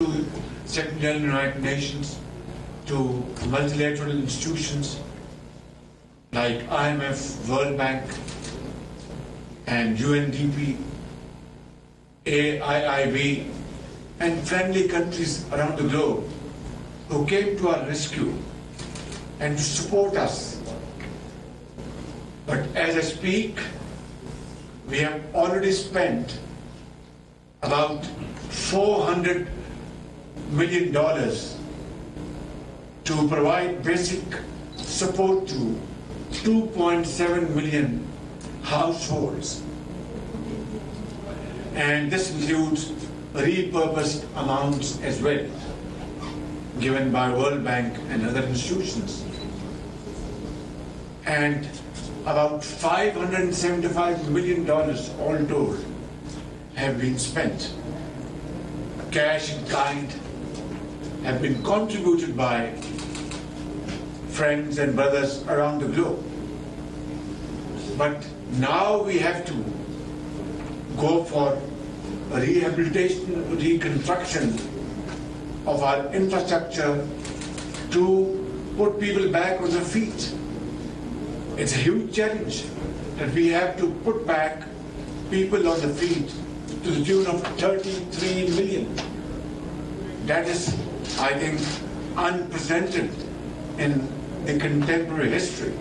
to Secretary General of the United Nations, to multilateral institutions like IMF, World Bank, and UNDP, AIIB, and friendly countries around the globe who came to our rescue and to support us. But as I speak, we have already spent about $400 million to provide basic support to 2.7 million households. And this includes repurposed amounts as well, given by World Bank and other institutions. And about $575 million all told have been spent. Cash in kind have been contributed by friends and brothers around the globe. But now we have to go for rehabilitation, reconstruction of our infrastructure to put people back on their feet. It's a huge challenge that we have to put back people on the feet to the tune of 33 million. That is, I think, unprecedented in the contemporary history.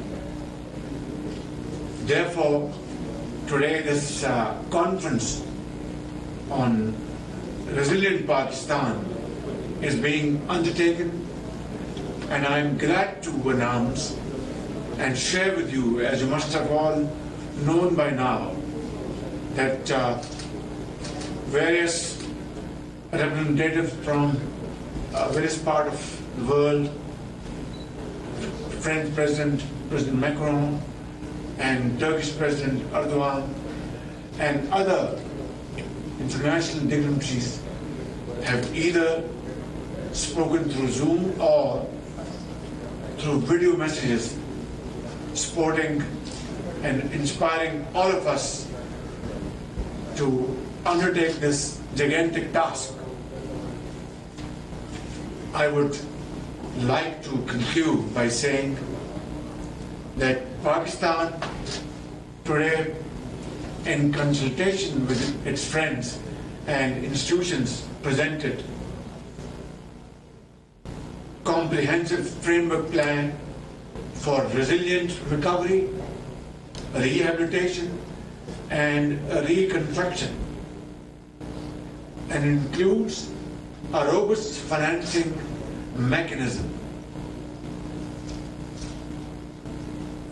Therefore, today this conference on resilient Pakistan is being undertaken, and I am glad to announce and share with you, as you must have all known by now, that various representatives from various parts of the world, French President Macron, and Turkish President Erdogan, and other international dignitaries have either spoken through Zoom or through video messages, supporting and inspiring all of us to undertake this gigantic task. I would like to conclude by saying that Pakistan today, in consultation with its friends and institutions, presented comprehensive framework plan for resilient recovery, rehabilitation, and reconstruction, and includes a robust financing mechanism.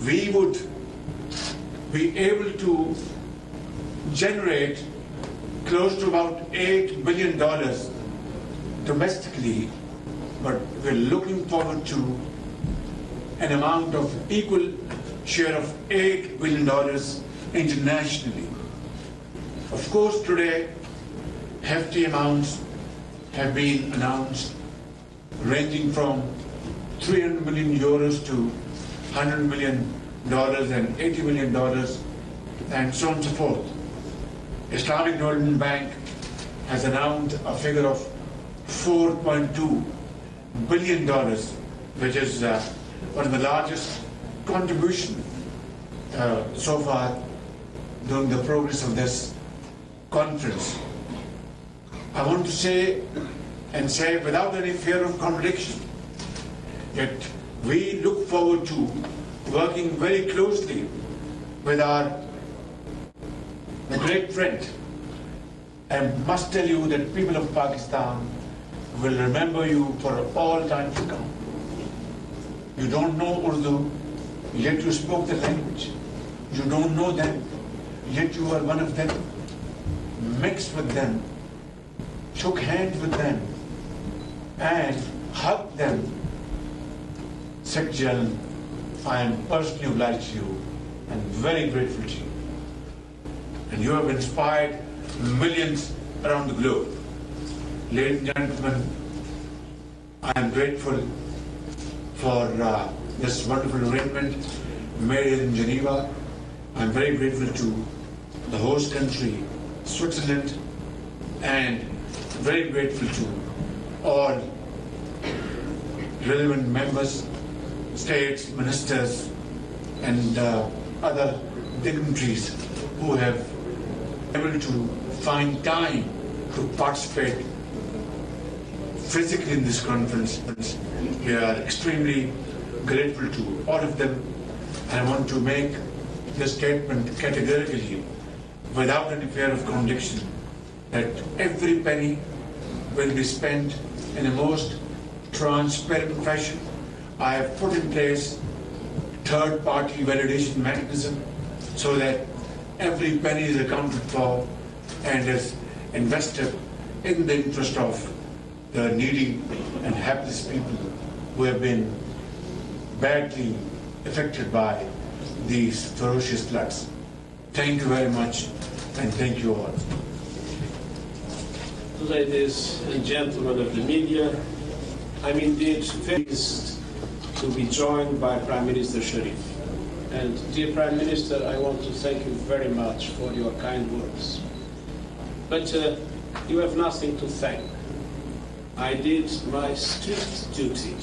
We would be able to generate close to about $8 billion domestically, but we're looking forward to an amount of equal share of $8 billion internationally. Of course, today, hefty amounts have been announced, ranging from 300 million euros to $100 million and $80 million, and so on and so forth. Islamic Development Bank has announced a figure of $4.2 billion, which is one of the largest contribution so far during the progress of this conference. I want to say without any fear of contradiction that we look forward to working very closely with our great friend. I must tell you that people of Pakistan will remember you for all time to come. You don't know Urdu, yet you spoke the language. You don't know them, yet you are one of them. Mixed with them, shook hands with them, and hugged them. Secretary General, I am personally obliged to you and very grateful to you. And you have inspired millions around the globe. Ladies and gentlemen, I am grateful for this wonderful arrangement made in Geneva. I am very grateful to the host country, Switzerland, and very grateful to all relevant members, states, ministers, and other dignitaries who have been able to find time to participate physically in this conference. We are extremely grateful to all of them. I want to make this statement categorically, without any fear of contradiction, that every penny will be spent in a most transparent fashion. I have put in place third-party validation mechanism so that every penny is accounted for and is invested in the interest of the needy and helpless people who have been badly affected by these ferocious floods. Thank you very much, and thank you all. Ladies and gentlemen of the media, I'm indeed very pleased to be joined by Prime Minister Sharif. And dear Prime Minister, I want to thank you very much for your kind words. But you have nothing to thank. I did my strict duty.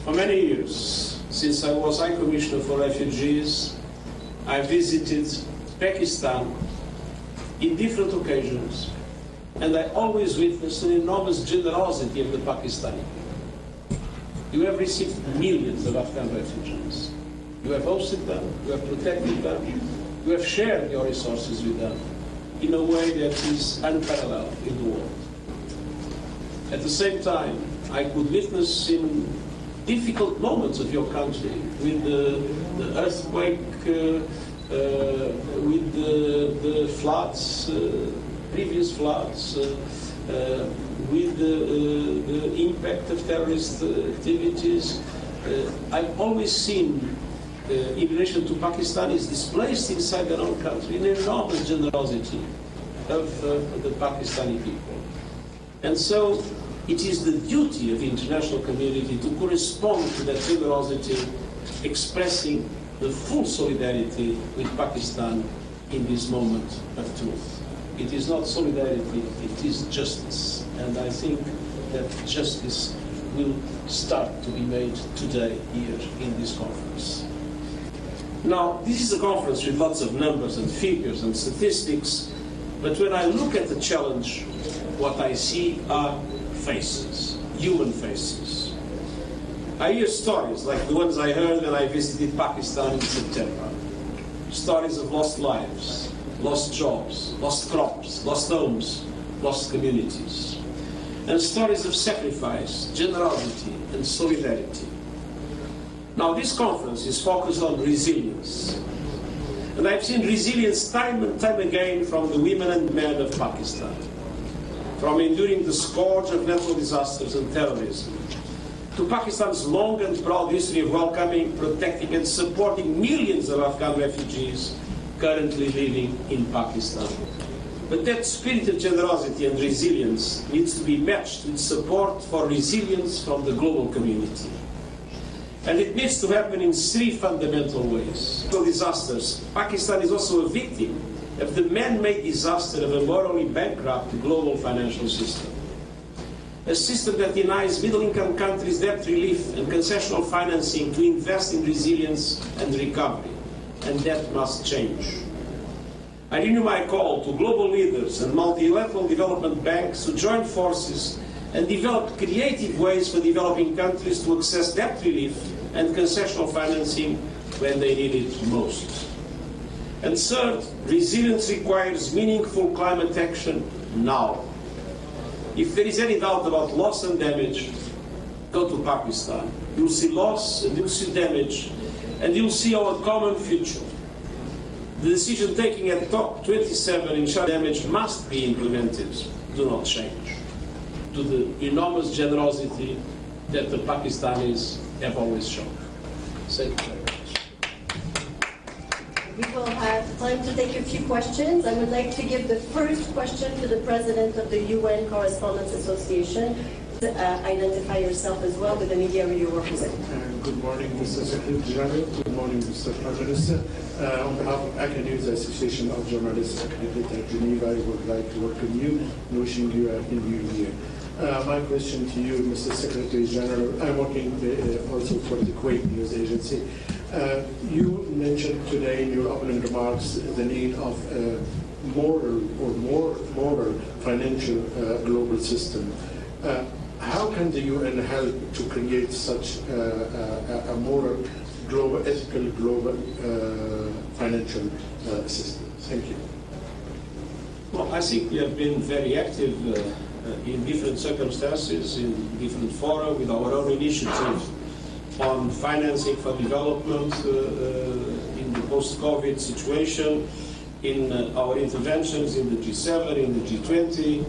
For many years, since I was High Commissioner for Refugees, I visited Pakistan in different occasions, and I always witnessed an enormous generosity of the Pakistani. You have received millions of Afghan refugees. You have hosted them, you have protected them, you have shared your resources with them in a way that is unparalleled in the world. At the same time, I could witness in difficult moments of your country, with the earthquake, with the floods, previous floods, with the impact of terrorist activities. I've always seen, in relation to Pakistanis displaced inside their own country, an enormous generosity of the Pakistani people. And so it is the duty of the international community to correspond to that generosity, expressing the full solidarity with Pakistan in this moment of truth. It is not solidarity, it is justice. And I think that justice will start to be made today here in this conference. Now, this is a conference with lots of numbers and figures and statistics, but when I look at the challenge, what I see are faces, human faces. I hear stories like the ones I heard when I visited Pakistan in September. Stories of lost lives, lost jobs, lost crops, lost homes, lost communities. And stories of sacrifice, generosity, and solidarity. Now, this conference is focused on resilience. And I've seen resilience time and time again from the women and men of Pakistan. From enduring the scourge of natural disasters and terrorism, to Pakistan's long and proud history of welcoming, protecting, and supporting millions of Afghan refugees currently living in Pakistan. But that spirit of generosity and resilience needs to be matched with support for resilience from the global community. And it needs to happen in three fundamental ways. For disasters, Pakistan is also a victim of the man-made disaster of a morally bankrupt global financial system. A system that denies middle-income countries debt relief and concessional financing to invest in resilience and recovery. And that must change. I renew my call to global leaders and multilateral development banks to join forces and develop creative ways for developing countries to access debt relief and concessional financing when they need it most. And third, resilience requires meaningful climate action now. If there is any doubt about loss and damage, go to Pakistan. You'll see loss and you'll see damage, and you'll see our common future. The decision taken at COP27 in damage must be implemented. Do not change. To the enormous generosity that the Pakistanis have always shown. Thank you very much. We will have time to take a few questions. I would like to give the first question to the President of the UN Correspondents Association. Identify yourself as well with the media you represent. Good morning, Mr. Secretary General. Good morning, Mr. Prime Minister. On behalf of ACA News Association of Journalists accredited at Geneva, I would like to welcome you and wishing you a new year. My question to you, Mr. Secretary General, I'm working also for the Kuwait News Agency. You mentioned today in your opening remarks the need of more moral financial global system. How can the UN help to create such a moral, global, ethical, global financial system? Thank you. Well, I think we have been very active in different circumstances, in different fora, with our own initiatives on financing for development in the post-COVID situation, in our interventions in the G7, in the G20,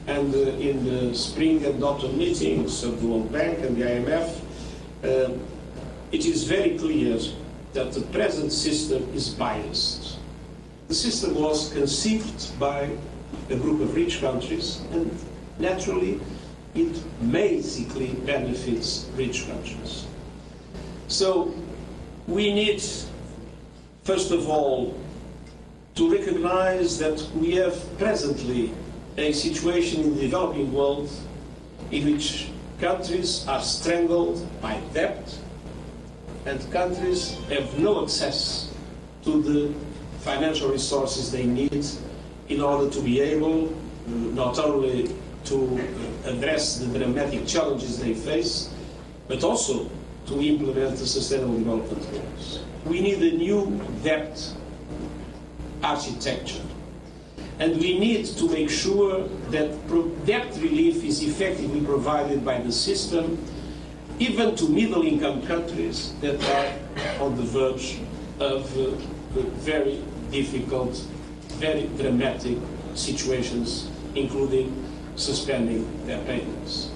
and in the spring and autumn meetings of the World Bank and the IMF. It is very clear that the present system is biased. The system was conceived by a group of rich countries, and naturally it basically benefits rich countries. So we need, first of all, to recognize that we have presently a situation in the developing world in which countries are strangled by debt and countries have no access to the financial resources they need in order to be able not only to address the dramatic challenges they face, but also to implement the Sustainable Development Goals. We need a new debt architecture. And we need to make sure that debt relief is effectively provided by the system, even to middle-income countries that are on the verge of very difficult, very dramatic situations, including suspending their payments.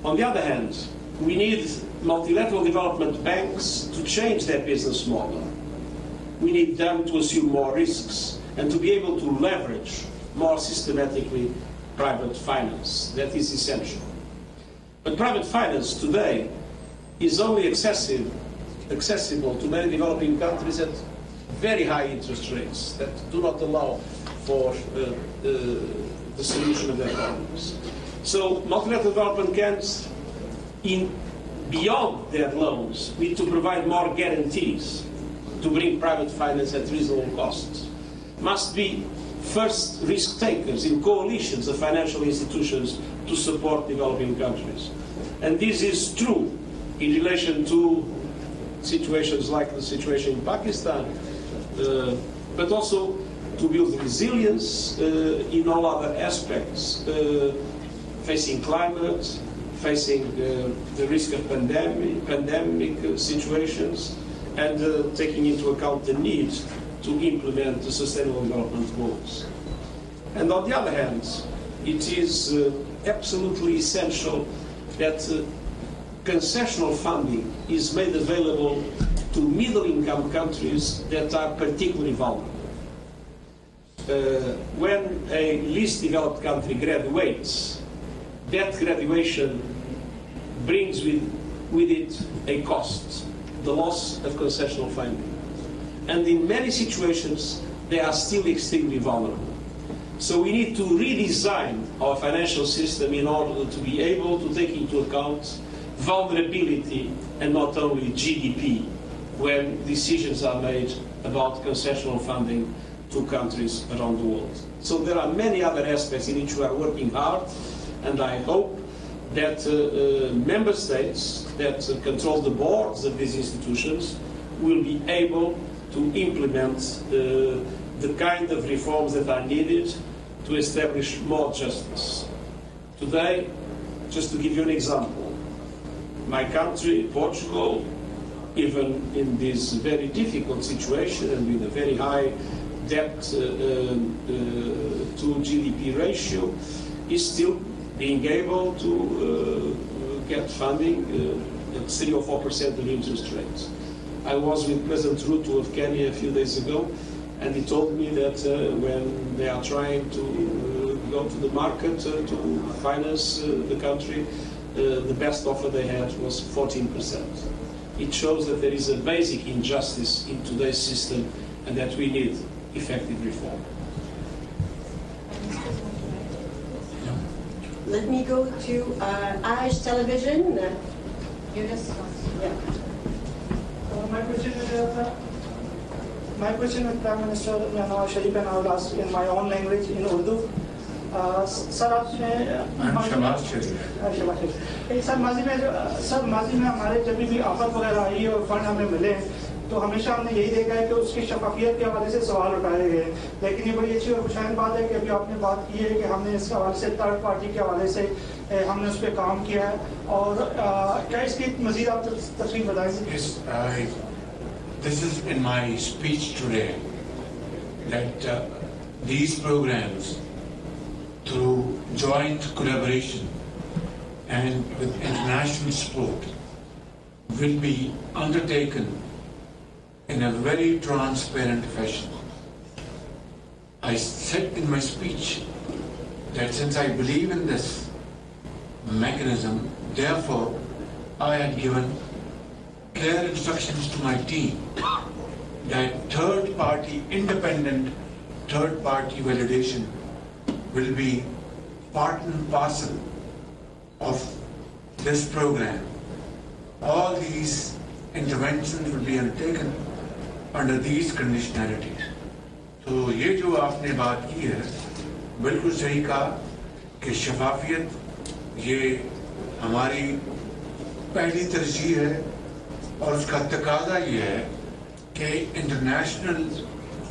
On the other hand, we need multilateral development banks to change their business model. We need them to assume more risks and to be able to leverage more systematically private finance. That is essential. But private finance today is only accessible to many developing countries at very high interest rates that do not allow for the solution of their problems. So multilateral development banks, beyond their loans, need to provide more guarantees to bring private finance at reasonable costs. Must be first risk takers in coalitions of financial institutions to support developing countries. And this is true in relation to situations like the situation in Pakistan, but also to build resilience in all other aspects, facing climate, facing the risk of pandemic situations, and taking into account the need to implement the Sustainable Development Goals. And on the other hand, it is absolutely essential that concessional funding is made available to middle-income countries that are particularly vulnerable. When a least developed country graduates, that graduation brings with it a cost, the loss of concessional funding. And in many situations, they are still extremely vulnerable. So we need to redesign our financial system in order to be able to take into account vulnerability and not only GDP when decisions are made about concessional funding to countries around the world. So there are many other aspects in which we are working hard, and I hope that member states that control the boards of these institutions will be able to implement the kind of reforms that are needed to establish more justice. Today, just to give you an example, my country, Portugal, even in this very difficult situation and with a very high debt to GDP ratio, is still being able to get funding at 3 or 4% of interest rates. I was with President Ruto of Kenya a few days ago, and he told me that when they are trying to go to the market to finance the country, the best offer they had was 14%. It shows that there is a basic injustice in today's system and that we need effective reform. Let me go to Ash Television. Eunice? Yeah. My question is Prime Minister Sharif, and I will ask in my own language, in Urdu. سر آپ نے سر ماضی میں ہمارے جب بھی آفت وغیرہ آئی اور فنڈ ہمیں ملے تو ہمیشہ ہم نے یہی دیکھا ہے کہ اس کی شفافیت کے حوالے سے سوال اٹھائے گئے، لیکن یہ بڑی اچھی اور خوشائند بات ہے کہ ابھی آپ نے بات کی ہے کہ ہم نے اس کے حوالے سے تھرڈ پارٹی کے حوالے سے ہم نے اس پہ کام کیا ہے، اور کیا اس کی مزید آپ تفصیل بتائیں گے؟ This is in my speech today that these programs, through joint collaboration and with international support, will be undertaken in a very transparent fashion. I said in my speech that since I believe in this mechanism, therefore I had given clear instructions to my team that independent third party validation will be part and parcel of this program. All these interventions will be undertaken under these conditionalities. تو یہ جو آپ نے بات کی ہے بالکل صحیح کہا کہ شفافیت یہ ہماری پہلی ترجیح ہے، اور اس کا تقاضا یہ ہے کہ انٹرنیشنل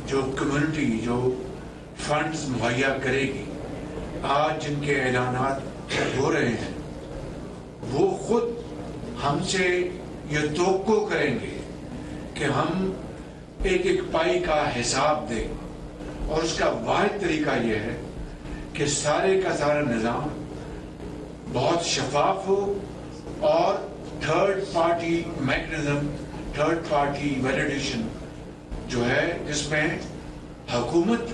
جو کمیونٹی جو فنڈز مہیا کرے گی، آج جن کے اعلانات ہو رہے ہیں، وہ خود ہم سے یہ توقع کریں گے کہ ہم ایک ایک پائی کا حساب دیں، اور اس کا واحد طریقہ یہ ہے کہ سارے کا سارا نظام بہت شفاف ہو، اور third party mechanism, third party validation جو ہے جس میں حکومت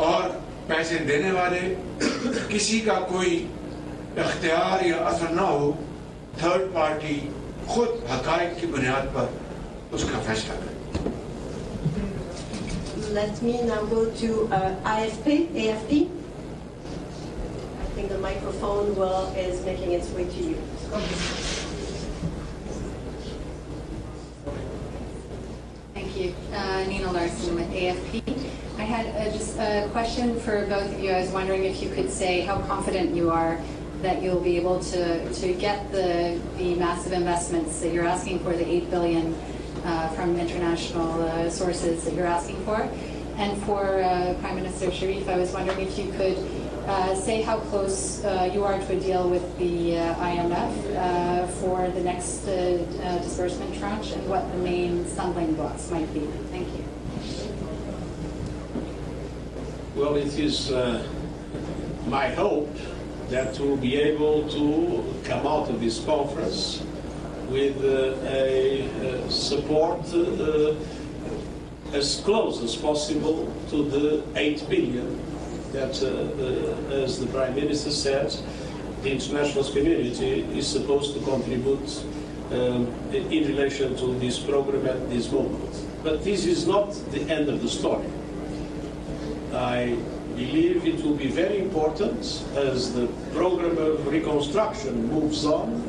اور پیسے دینے والے کسی کا کوئی اختیار یا اثر نہ ہو، تھرڈ پارٹی خود حقائق کی بنیاد پر اس کا فیصلہ کرے. Let me now go to AFP. I think the microphone is making its way to you. Thank you. Nina Larson with AFP. I had just a question for both of you. I was wondering if you could say how confident you are that you'll be able to get the massive investments that you're asking for, the $8 billion from international sources that you're asking for. And for Prime Minister Sharif, I was wondering if you could say how close you are to a deal with the IMF for the next disbursement tranche, and what the main stumbling blocks might be. Thank you. Well, it is my hope that we'll be able to come out of this conference with a support as close as possible to the 8 billion that, as the Prime Minister said, the international community is supposed to contribute in relation to this program at this moment. But this is not the end of the story. I believe it will be very important as the program of reconstruction moves on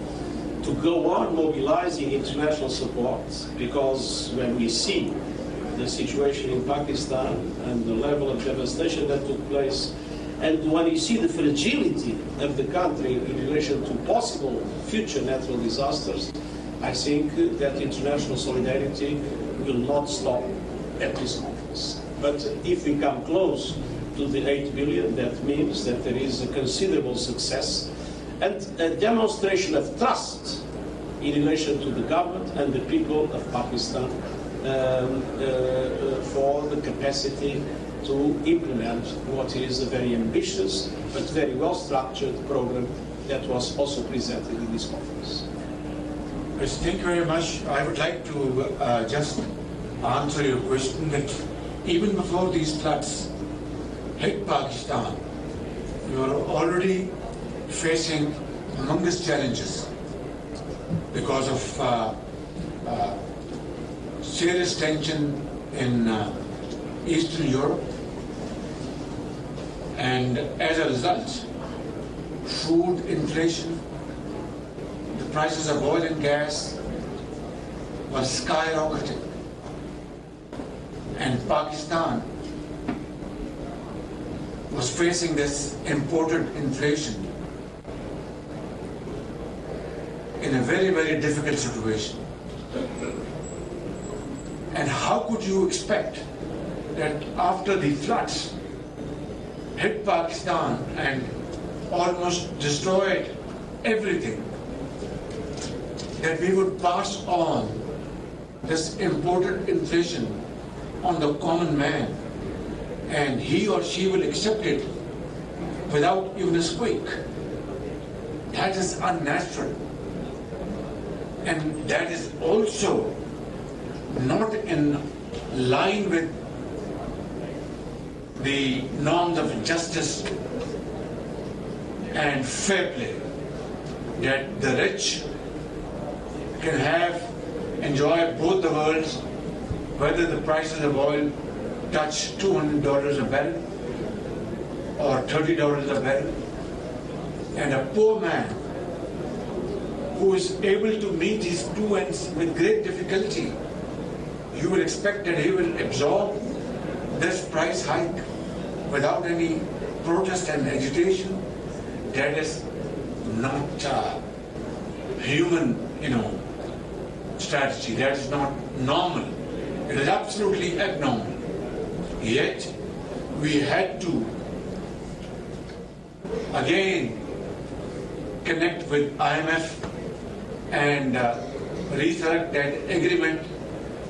to go on mobilizing international support, because when we see the situation in Pakistan and the level of devastation that took place, and when you see the fragility of the country in relation to possible future natural disasters, I think that international solidarity will not stop at this conference. But if we come close to the 8 billion, that means that there is a considerable success and a demonstration of trust in relation to the government and the people of Pakistan for the capacity to implement what is a very ambitious but very well structured program that was also presented in this conference. Thank you very much. I would like to just answer your question that even before these floods hit Pakistan, we were already facing humongous challenges because of serious tension in Eastern Europe, and as a result, food inflation, the prices of oil and gas were skyrocketing. And Pakistan was facing this imported inflation in a very, very difficult situation. And how could you expect that after the floods hit Pakistan and almost destroyed everything, that we would pass on this imported inflation on the common man, and he or she will accept it without even a squeak? That is unnatural. And that is also not in line with the norms of justice and fair play, that the rich can enjoy both the worlds, whether the prices of oil touch $200 a barrel or $30 a barrel, and a poor man who is able to meet his two ends with great difficulty, you will expect that he will absorb this price hike without any protest and agitation. That is not human, strategy. That is not normal. It is absolutely abnormal. Yet we had to again connect with IMF and resurrect that agreement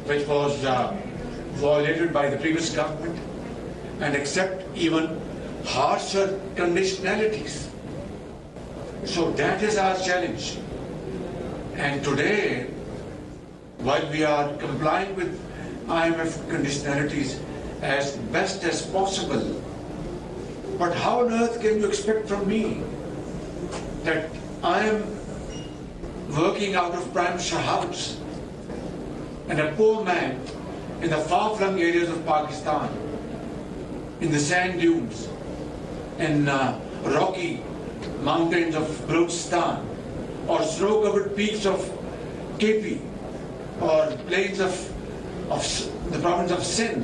which was violated by the previous government, and accept even harsher conditionalities. So that is our challenge. And today, while we are complying with IMF conditionalities as best as possible, but how on earth can you expect from me that I am working out of prime house and a poor man in the far-flung areas of Pakistan, in the sand dunes, in rocky mountains of Balochistan, or snow-covered peaks of KP, or plains of the province of Sindh,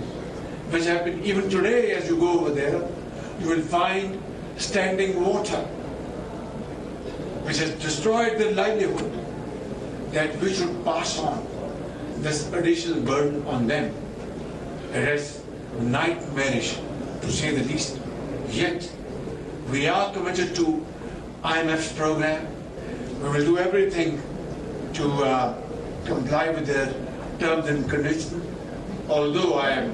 which have been, even today as you go over there, you will find standing water, which has destroyed their livelihood, that we should pass on this additional burden on them. It is nightmarish, to say the least. Yet, we are committed to IMF's program. We will do everything to comply with their terms and conditions, although I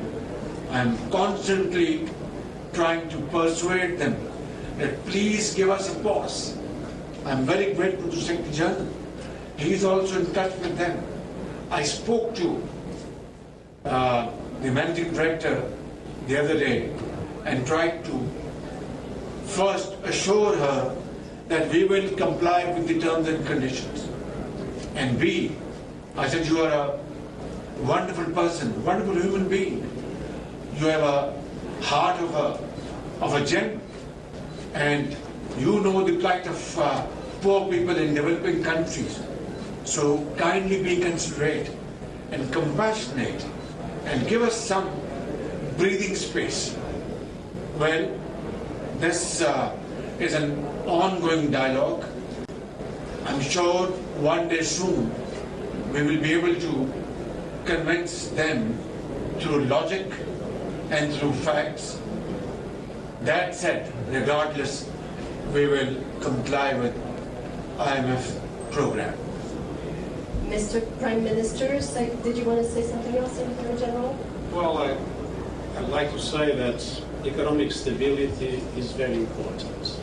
am constantly trying to persuade them that please give us a pause. I am very grateful to Secretary General. He is also in touch with them. I spoke to the managing director the other day and tried to first assure her that we will comply with the terms and conditions. And B, I said, you are a wonderful person, wonderful human being. You have a heart of a gem, and you know the plight of poor people in developing countries. So kindly be considerate and compassionate and give us some breathing space. Well, this is an ongoing dialogue. I'm sure one day soon we will be able to convince them through logic and through facts. That said, regardless, we will comply with IMF program. Mr. Prime Minister, did you want to say something else, Secretary General? Well, I'd like to say that economic stability is very important.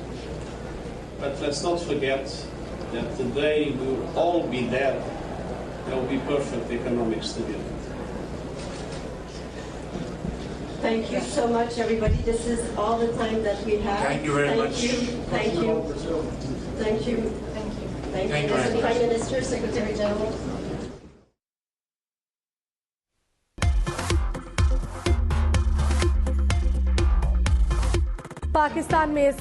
But let's not forget that the day we will all be there will be perfect economic stability. Thank you so much, everybody. This is all the time that we have. Thank you very much. Thank you. Thank you. Thank you, Mr. Prime Minister, Secretary General. Pakistan में